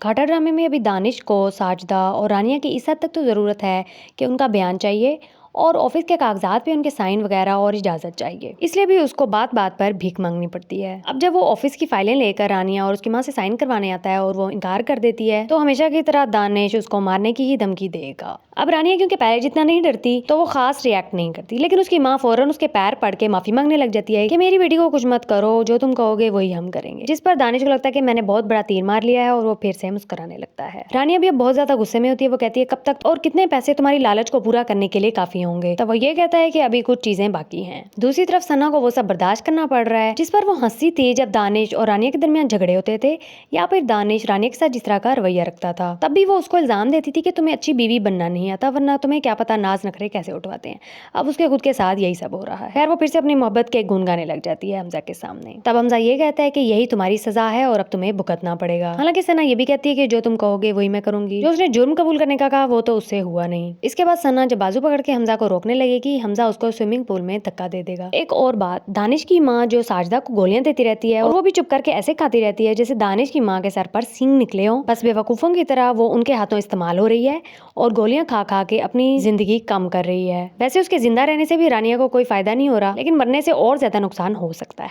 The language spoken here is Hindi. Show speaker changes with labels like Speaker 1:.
Speaker 1: खाटा ड्रामे में अभी दानिश को साजदा और रानिया की इस हद तक तो ज़रूरत है कि उनका बयान चाहिए और ऑफिस के कागजात पे उनके साइन वगैरह और इजाज़त चाहिए। इसलिए भी उसको बात बात पर भीख मांगनी पड़ती है। अब जब वो ऑफिस की फाइलें लेकर रानिया और उसकी माँ से साइन करवाने आता है और वो इनकार कर देती है तो हमेशा की तरह दानिश उसको मारने की ही धमकी देगा। अब रानिया क्योंकि पहले जितना नहीं डरती तो वो खास रिएक्ट नहीं करती, लेकिन उसकी माँ फौरन उसके पैर पड़ के माफी मांगने लग जाती है कि मेरी बेटी को कुछ मत करो, जो तुम कहोगे वही हम करेंगे। जिस पर दानिश को लगता है कि मैंने बहुत बड़ा तीर मार लिया है और वो फिर से मुस्कुराने लगता है। रानिया भी अब बहुत ज्यादा गुस्से में होती है। वो कहती है कब तक और कितने पैसे तुम्हारी लालच को पूरा करने के लिए काफी होंगे। तब वो ये कहता है कि अभी कुछ चीजें बाकी हैं। दूसरी तरफ सना को वो सब बर्दाश्त करना पड़ रहा है, जिस पर वो हंसती थी जब दानिश और रानिया के दरमियान झगड़े होते थे या फिर दानिश रानिया के साथ जिस तरह का रवैया रखता था। तब भी वो उसको इल्जाम देती थी कि तुम्हें अच्छी बीवी बनना नहीं आता, वरना तुम्हें क्या पता नाज नखरे कैसे उठवाते हैं। अब उसके खुद के साथ यही सब हो रहा है। खैर वो फिर से अपनी मोहब्बत के गुण गाने लग जाती है हमजा के सामने। तब हमजा ये कहता है कि यही तुम्हारी सजा है और अब तुम्हें भुगतना पड़ेगा। हालांकि सना ये भी कहती है कि जो तुम कहोगे वही मैं करूंगी। जो उसने जुर्म कबूल करने का कहा वो तो उससे हुआ नहीं। इसके बाद सना जब बाजू पकड़ के हमजा को रोकने लगेगी, हमजा उसको स्विमिंग पूल में धक्का दे देगा। एक और बात, दानिश की माँ जो साजदा को गोलियां देती रहती है और वो भी चुप करके ऐसे खाती रहती है जैसे दानिश की माँ के सर पर सींग निकले हो। बस बेवकूफों की तरह वो उनके हाथों इस्तेमाल हो रही है और गोलियां खा खा के अपनी जिंदगी कम कर रही है। वैसे उसके जिंदा रहने से भी रानिया को कोई फायदा नहीं हो रहा, लेकिन मरने से और ज्यादा नुकसान हो सकता है।